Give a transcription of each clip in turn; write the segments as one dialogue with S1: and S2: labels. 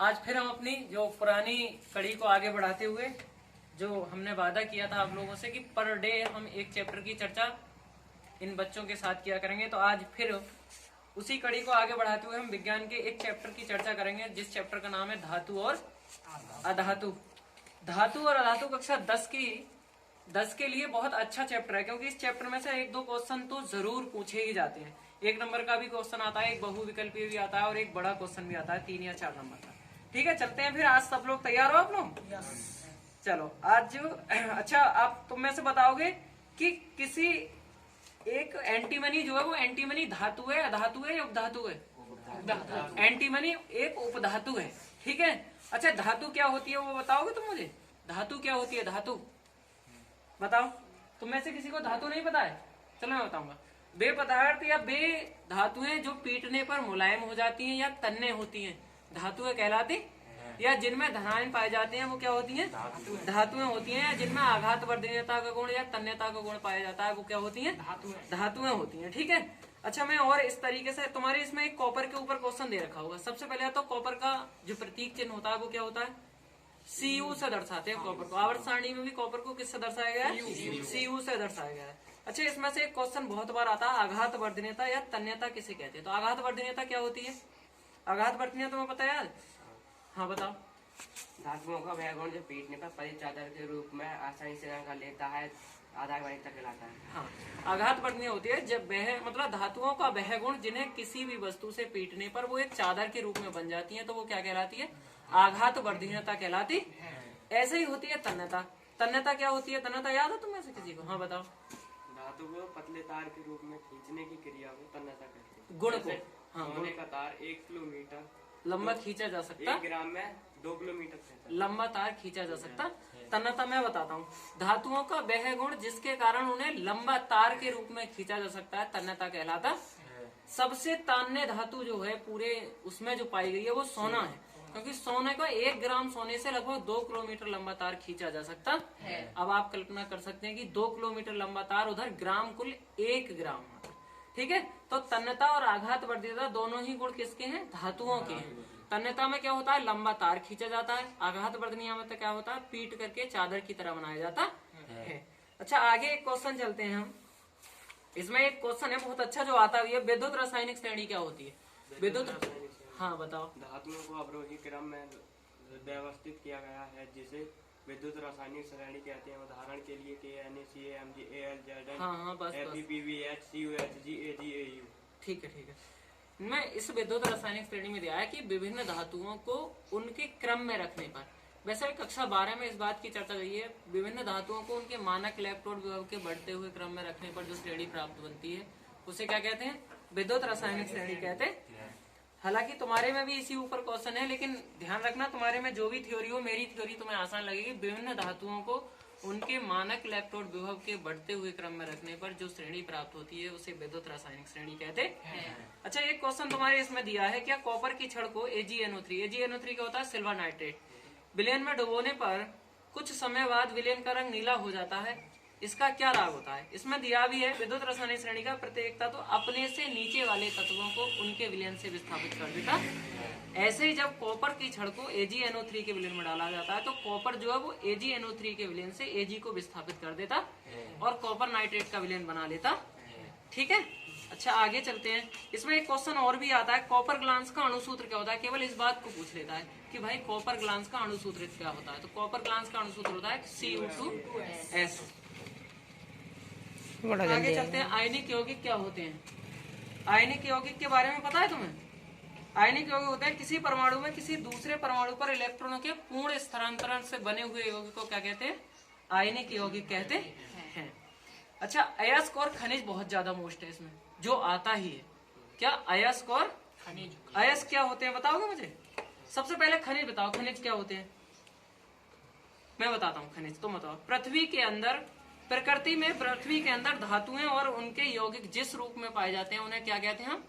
S1: आज फिर हम अपनी जो पुरानी कड़ी को आगे बढ़ाते हुए जो हमने वादा किया था आप लोगों से कि पर डे हम एक चैप्टर की चर्चा इन बच्चों के साथ किया करेंगे, तो आज फिर उसी कड़ी को आगे बढ़ाते हुए हम विज्ञान के एक चैप्टर की चर्चा करेंगे जिस चैप्टर का नाम है धातु और अधातु। धातु और अधातु कक्षा 10 के लिए बहुत अच्छा चैप्टर है, क्योंकि इस चैप्टर में से एक दो क्वेश्चन तो जरूर पूछे ही जाते हैं। 1 नंबर का भी क्वेश्चन आता है, एक बहुविकल्पीय भी आता है और एक बड़ा क्वेश्चन भी आता है 3 या 4 नंबर का। ठीक है, चलते हैं फिर। आज सब लोग तैयार हो आप लोग? चलो आज अच्छा, आप तुम में से बताओगे कि किसी एक एंटीमनी जो है वो एंटीमनी धातु है, अधातु है या उपधातु है? एंटीमनी एक उपधातु है। ठीक है, अच्छा धातु क्या होती है वो बताओगे तुम मुझे? धातु क्या होती है? धातु बताओ। तुम में से किसी को धातु नहीं पता है? चलो मैं बताऊंगा। वे पदार्थ या वे धातुएं जो पीटने पर मुलायम हो जाती हैं या तन्ने होती हैं, धातुएं कहलाती, या जिनमें धनायन पाए जाते हैं वो क्या होती हैं? धातुएं होती हैं। या जिनमें आघात वर्धनीयता का गुण या तन्यता का गुण पाया जाता है वो क्या होती हैं? धातुएं होती हैं। ठीक है, अच्छा मैं और इस तरीके से तुम्हारे इसमें एक कॉपर के ऊपर क्वेश्चन दे रखा होगा। सबसे पहले तो कॉपर का जो प्रतीक चिन्ह होता है वो क्या होता है? Cu से दर्शाते हैं कॉपर को। आवर्त सारणी में भी कॉपर को किससे दर्शाया गया है? Cu से दर्शाया गया है। अच्छा, इसमें से एक क्वेश्चन बहुत बार आता है, आघात वर्धनीयता या तन्यता किसे कहते हैं? तो आघात वर्धनीयता क्या होती है? आघात वर्धनीयता तुम्हें पता है यार? हाँ बताओ।
S2: धातुओं का वह गुण जो पीटने पर परित चादर के रूप में आसानी से रंग लेता है, आधार वनिता कहलाता है।
S1: हाँ, आघात वर्धनीय होती है जब वह मतलब धातुओं का वह गुण जिन्हें किसी भी वस्तु से पीटने पर वो एक चादर के रूप में बन जाती है, तो वो क्या कहलाती है? आघात वर्धनीयता कहलाती। ऐसे ही होती है तन्यता। तन्यता क्या होती है? तन्यता याद है तुम में से किसी को? हाँ बताओ।
S2: धातु को पतले तार के रूप में खींचने की क्रिया को तन्यता कहते हैं।
S1: गुण को, हाँ,
S2: सोने का तार 1 किलोमीटर
S1: लंबा खींचा जा सकता,
S2: 1 ग्राम में 2 किलोमीटर से
S1: लंबा तार खींचा जा सकता। तन्यता मैं बताता हूँ। धातुओं का वह गुण जिसके कारण उन्हें लंबा तार के रूप में खींचा जा सकता है, तन्यता कहलाता। सबसे तान्य धातु जो है पूरे उसमें जो पाई गई है वो सोना है, क्योंकि सोने का 1 ग्राम सोने से लगभग 2 किलोमीटर लंबा तार खींचा जा सकता है। अब आप कल्पना कर सकते हैं कि 2 किलोमीटर लंबा तार, उधर ग्राम कुल 1 ग्राम। ठीक है, तो तन्यता और आघात वर्धनीयता दोनों ही गुण किसके हैं? धातुओं के हैं। तन्यता में क्या होता है? लंबा तार खींचा जाता है। आघात वर्धनीयता में तो क्या होता है? पीट करके चादर की तरह बनाया जाता है। अच्छा, आगे एक क्वेश्चन चलते हैं हम। इसमें एक क्वेश्चन है बहुत अच्छा जो आता है, विद्युत रासायनिक श्रेणी क्या होती है? विद्युत, हाँ बताओ।
S2: धातुओं को अवरोही क्रम में व्यवस्थित किया गया है जिसे विद्युत रासायनिक श्रेणी कहते हैं। उदाहरण के लिए KNaCAMg AlZn
S1: हाँ बस
S2: FePvH CuHg AgAu।
S1: ठीक है। मैं इस विद्युत रासायनिक श्रेणी में दिया है कि विभिन्न धातुओं को उनके क्रम में रखने पर, वैसे कक्षा 12 में इस बात की चर्चा हुई है, विभिन्न धातुओं को उनके मानक इलेक्ट्रोड विभव के बढ़ते हुए क्रम में रखने पर जो श्रेणी प्राप्त बनती है उसे क्या कहते हैं? विद्युत रासायनिक श्रेणी कहते हैं। हालांकि तुम्हारे में भी इसी ऊपर क्वेश्चन है, लेकिन ध्यान रखना तुम्हारे में जो भी थ्योरी हो, मेरी थ्योरी तुम्हें आसान लगेगी। विभिन्न धातुओं को उनके मानक इलेक्ट्रोड विभव के बढ़ते हुए क्रम में रखने पर जो श्रेणी प्राप्त होती है उसे विद्युत रासायनिक श्रेणी कहते हैं। अच्छा, एक क्वेश्चन तुम्हारे इसमें दिया है, क्या कॉपर की छड़ को AgNO3 क्या होता है? सिल्वर नाइट्रेट, विलयन में डुबोने पर कुछ समय बाद विलयन का रंग नीला हो जाता है, इसका क्या राग होता है? इसमें दिया भी है विद्युत रासायनिक श्रेणी का प्रत्येक तत्व अपने से नीचे वाले तत्वों को उनके विलयन से विस्थापित कर देता। ऐसे ही जब कॉपर की छड़ को AgNO3 के विलयन में डाला जाता है तो कॉपर जो है वो AgNO3 के विलयन से Ag को विस्थापित कर देता और कॉपर नाइट्रेट का विलयन बना लेता। ठीक है, अच्छा आगे चलते हैं। इसमें एक क्वेश्चन और भी आता है, कॉपर ग्लांस का अणुसूत्र क्या होता है? केवल इस बात को पूछ लेता है कि भाई कॉपर ग्लांस का अणुसूत्र क्या होता है? तो कॉपर ग्लांस का अणुसूत्र होता है Cu2S। आगे चलते हैं, आयनिक यौगिक क्या होते हैं? आयनिक यौगिक के बारे में पता है तुम्हें? आयनिक यौगिक होते हैं किसी परमाणु में किसी दूसरे परमाणु पर इलेक्ट्रॉनों के पूर्ण स्थानांतरण से बने हुए यौगिक को क्या कहते हैं? आयनिक यौगिक कहते हैं। अच्छा, अयस्क और खनिज बहुत ज्यादा मोस्ट है इसमें, जो आता ही है। क्या अयस्क और खनिज? अयस्क क्या होते हैं बताओगे मुझे? सबसे पहले खनिज बताओ, खनिज क्या होते हैं? मैं बताता हूँ खनिज, तुम बताओ। पृथ्वी के अंदर, प्रकृति में पृथ्वी के अंदर धातुएं और उनके यौगिक जिस रूप में पाए जाते हैं उन्हें क्या कहते हैं? हम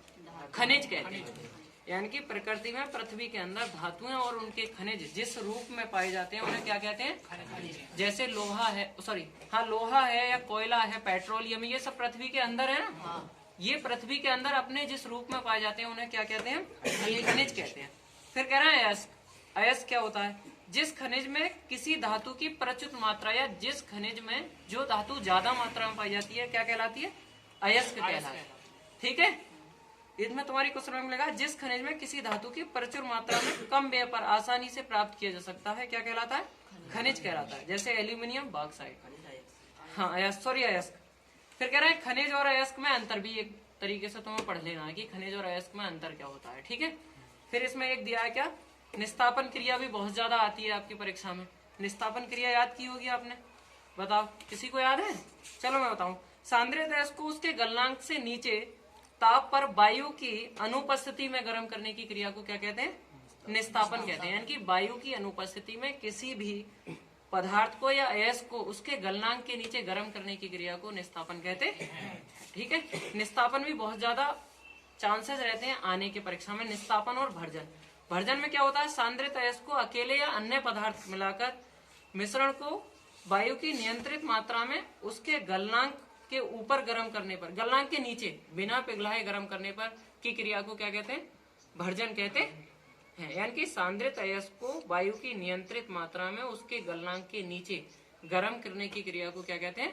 S1: खनिज कहते हैं। यानी कि प्रकृति में पृथ्वी के अंदर धातुएं और उनके खनिज जिस रूप में पाए जाते हैं उन्हें क्या कहते हैं? जैसे लोहा है, लोहा है या कोयला है, पेट्रोलियम, ये सब पृथ्वी के अंदर है ना। ये पृथ्वी के अंदर अपने जिस रूप में पाए जाते हैं उन्हें क्या कहते हैं? खनिज कहते हैं। फिर कह रहे हैं अयस्क क्या होता है? जिस खनिज में किसी धातु की प्रचुर मात्रा या जिस खनिज में जो धातु ज्यादा मात्रा में पाई जाती है क्या कहलाती है? अयस्क कहलाती है। ठीक है, इसमें तुम्हारी क्वेश्चन में मिलेगा जिस खनिज में किसी धातु की प्रचुर मात्रा में कम व्यय पर आसानी से प्राप्त किया जा सकता है क्या कहलाता है? खनिज कहलाता है। जैसे एल्यूमिनियम, बॉक्साइट। हाँ, अयस्क। फिर कह रहे हैं खनिज और अयस्क में अंतर भी एक तरीके से तुम्हें पढ़ लेना है कि खनिज और अयस्क में अंतर क्या होता है। ठीक है, फिर इसमें एक दिया है क्या, निस्तापन क्रिया भी बहुत ज्यादा आती है आपकी परीक्षा में। निस्तापन क्रिया याद की होगी आपने, बताओ किसी को याद है? चलो मैं बताऊं। सांद्रित अयस्क को उसके गलनांक से नीचे ताप पर वायु की अनुपस्थिति में गर्म करने की क्रिया को क्या कहते हैं? निस्तापन कहते हैं। यानी कि वायु की अनुपस्थिति में किसी भी पदार्थ को या अयस्क को उसके गलनांक के नीचे गर्म करने की क्रिया को निस्तापन कहते हैं। ठीक है, निस्तापन भी बहुत ज्यादा चांसेस रहते हैं आने की परीक्षा में। निस्तापन और भर्जन। भर्जन में क्या होता है? सांद्रित अयस्क को अकेले या अन्य पदार्थ मिलाकर मिश्रण को वायु की नियंत्रित मात्रा में उसके गलनांक के ऊपर गर्म करने पर, गलनांक के नीचे बिना पिघलाए गर्म करने पर की क्रिया को क्या कहते हैं? भर्जन कहते हैं। यानी कि सांद्रित अयस्क को वायु की नियंत्रित मात्रा में उसके गलनांक के नीचे गर्म करने की क्रिया को क्या कहते हैं?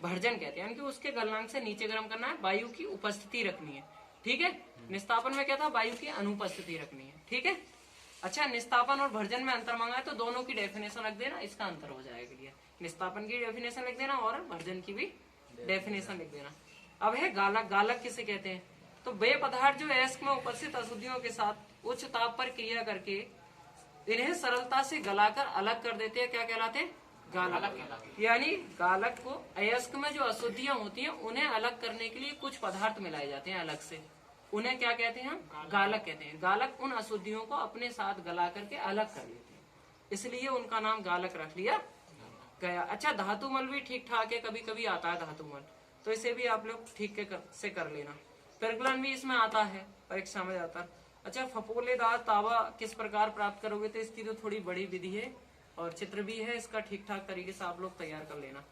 S1: भर्जन कहते हैं। यानी कि उसके गलनांक से नीचे गर्म करना है, वायु की उपस्थिति रखनी है। ठीक है, निस्तापन में क्या था? वायु की अनुपस्थिति रखनी है। ठीक है, अच्छा, निस्तापन और भर्जन में अंतर मांगा है तो दोनों की डेफिनेशन रख देना, इसका अंतर हो जाएगा क्लियर। निस्तापन की डेफिनेशन लिख देना और भर्जन की भी डेफिनेशन लिख देना। अब है गालक। गालक किसे कहते हैं? तो वे पदार्थ जो अयस्क में उपस्थित अशुद्धियों के साथ उच्च ताप पर क्रिया करके इन्हें सरलता से गलाकर अलग कर देते हैं क्या कहलाते हैं? गालक। यानी गालक को अयस्क में जो अशुद्धियां होती हैं उन्हें अलग करने के लिए कुछ पदार्थ मिलाए जाते हैं अलग से, उन्हें क्या कहते हैं? हम गालक कहते हैं। गालक उन अशुद्धियों को अपने साथ गला करके अलग कर देते हैं, इसलिए उनका नाम गालक रख लिया गया। अच्छा, धातुमल भी ठीक ठाक है, कभी कभी आता है धातुमल, तो इसे भी आप लोग ठीक से कर लेना। पिरगलन भी इसमें आता है परीक्षा में जाता। अच्छा, फपोलेदार तावा किस प्रकार प्राप्त करोगे? तो इसकी तो थोड़ी बड़ी विधि है और चित्र भी है इसका, ठीक ठाक तरीके से आप लोग तैयार कर लेना।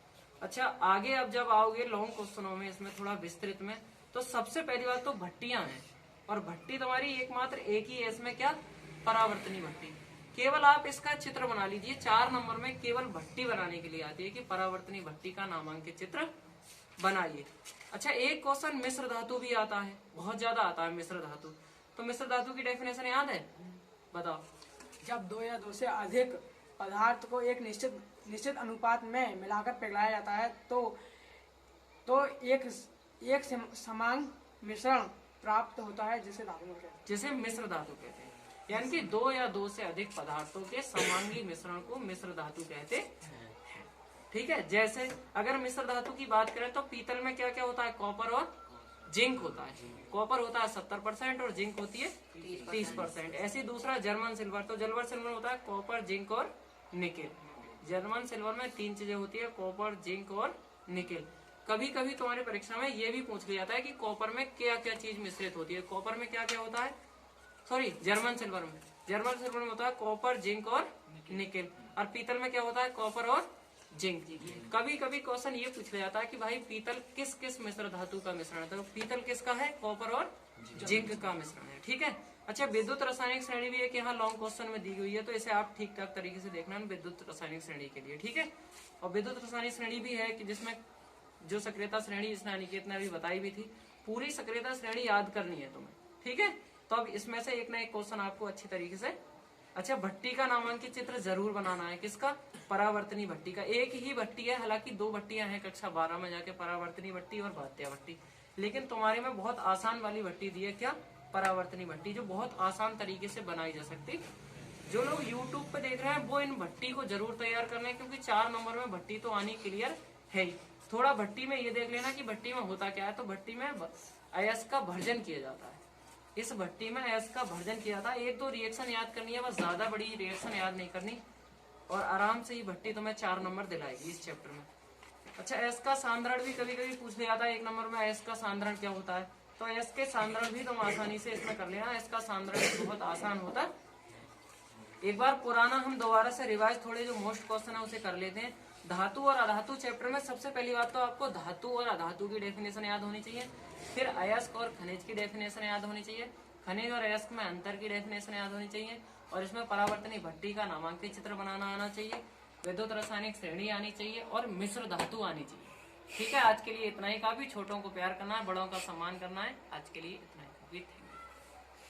S1: अच्छा, आगे अब जब आओगे लॉन्ग क्वेश्चनों में, इसमें थोड़ा विस्तृत में, तो सबसे पहली बात तो भट्टियां हैं। और भट्टी तुम्हारी एकमात्र एक ही है इसमें, क्या? परावर्तनी भट्टी। केवल आप इसका चित्र बना लीजिए, 4 नंबर में केवल भट्टी बनाने के लिए आती है कि परावर्तनी भट्टी का नामांकित चित्र बनाइए। अच्छा, एक क्वेश्चन मिश्र धातु भी आता है, बहुत ज्यादा आता है मिश्र धातु। तो मिश्र धातु की डेफिनेशन याद है? बताओ।
S3: जब 2 या 2 से अधिक पदार्थ को एक निश्चित अनुपात में मिलाकर पिघलाया जाता है तो एक समान मिश्रण प्राप्त होता है जिसे धातु कहते हैं।
S1: जिसे मिश्र धातु कहते हैं। यानी कि 2 या 2 से अधिक पदार्थों के समांगी मिश्रण को मिश्र धातु कहते हैं। ठीक है, जैसे अगर मिश्र धातु की बात करें तो पीतल में क्या क्या होता है? कॉपर और जिंक होता है। कॉपर होता है 70% और जिंक होती है 30%। ऐसे दूसरा जर्मन सिल्वर, तो जर्मन सिल्वर होता है कॉपर, जिंक और निकेल। जर्मन सिल्वर में 3 चीजें होती है, कॉपर, जिंक और निकेल। कभी कभी तुम्हारी परीक्षा में ये भी पूछ लिया जाता है कि कॉपर में क्या क्या चीज मिश्रित होती है। कॉपर में क्या क्या होता है? सॉरी, जर्मन सिल्वर में होता है कॉपर, जिंक और निकेल। और पीतल में क्या होता है? कॉपर और जिंक। कभी कभी क्वेश्चन ये पूछ लिया जाता है कि भाई पीतल किस किस मिश्र धातु का मिश्रण है? तो पीतल किसका है? कॉपर और जिंक का मिश्रण है। ठीक है, अच्छा, विद्युत रासायनिक श्रेणी भी एक यहाँ लॉन्ग क्वेश्चन में दी हुई है, तो इसे आप ठीक ठाक तरीके से देखना विद्युत रासायनिक श्रेणी के लिए। ठीक है, और विद्युत रासायनिक श्रेणी भी है कि जिसमें जो सक्रियता श्रेणी इसने अनिकेत ने अभी बताई भी थी, पूरी सक्रियता श्रेणी याद करनी है तुम्हें। ठीक है, तो अब इसमें से एक ना एक क्वेश्चन आपको अच्छी तरीके से। अच्छा, भट्टी का नामांकित चित्र जरूर बनाना है। किसका? परावर्तनी भट्टी का। एक ही भट्टी है, हालांकि 2 भट्टियां हैं कक्षा 12 में जाके, परावर्तनी भट्टी और भात्या भट्टी। लेकिन तुम्हारे में बहुत आसान वाली भट्टी दी है, क्या? परावर्तनी भट्टी, जो बहुत आसान तरीके से बनाई जा सकती। जो लोग यूट्यूब पे देख रहे हैं वो इन भट्टी को जरूर तैयार करना है, क्योंकि 4 नंबर में भट्टी तो आनी क्लियर है ही। थोड़ा भट्टी में ये देख लेना कि भट्टी में होता क्या है। तो भट्टी में अयस्क का भर्जन किया जाता है। इस भट्टी में अयस्क का भर्जन किया था। 1-2 रिएक्शन याद करनी है, बस ज्यादा बड़ी रिएक्शन याद नहीं करनी, और आराम से ही भट्टी तुम्हें 4 नंबर दिलाएगी इस चैप्टर में। अच्छा, अयस्क का सांद्रण भी कभी कभी पूछ लिया था 1 नंबर में, अयस्क का सांद्रण क्या होता है? तो अयस्क के सांद्रण भी तुम आसानी से इसमें कर लेना। अयस्क का सांद्रण बहुत आसान होता है। एक बार पुराना हम दोबारा से रिवाइज, थोड़े जो मोस्ट क्वेश्चन है उसे कर लेते हैं। धातु और अधातु चैप्टर में सबसे पहली बात तो आपको धातु और अधातु की डेफिनेशन याद होनी चाहिए, फिर अयस्क और खनिज की डेफिनेशन याद होनी चाहिए, खनिज और अयस्क में अंतर की डेफिनेशन याद होनी चाहिए, और इसमें परावर्तनी भट्टी का नामांकित चित्र बनाना आना चाहिए, विद्युत रासायनिक श्रेणी आनी चाहिए और मिश्र धातु आनी चाहिए। ठीक है, आज के लिए इतना ही काफी। छोटों को प्यार करना है, बड़ों का सम्मान करना है। आज के लिए इतना ही काफी। Thank you.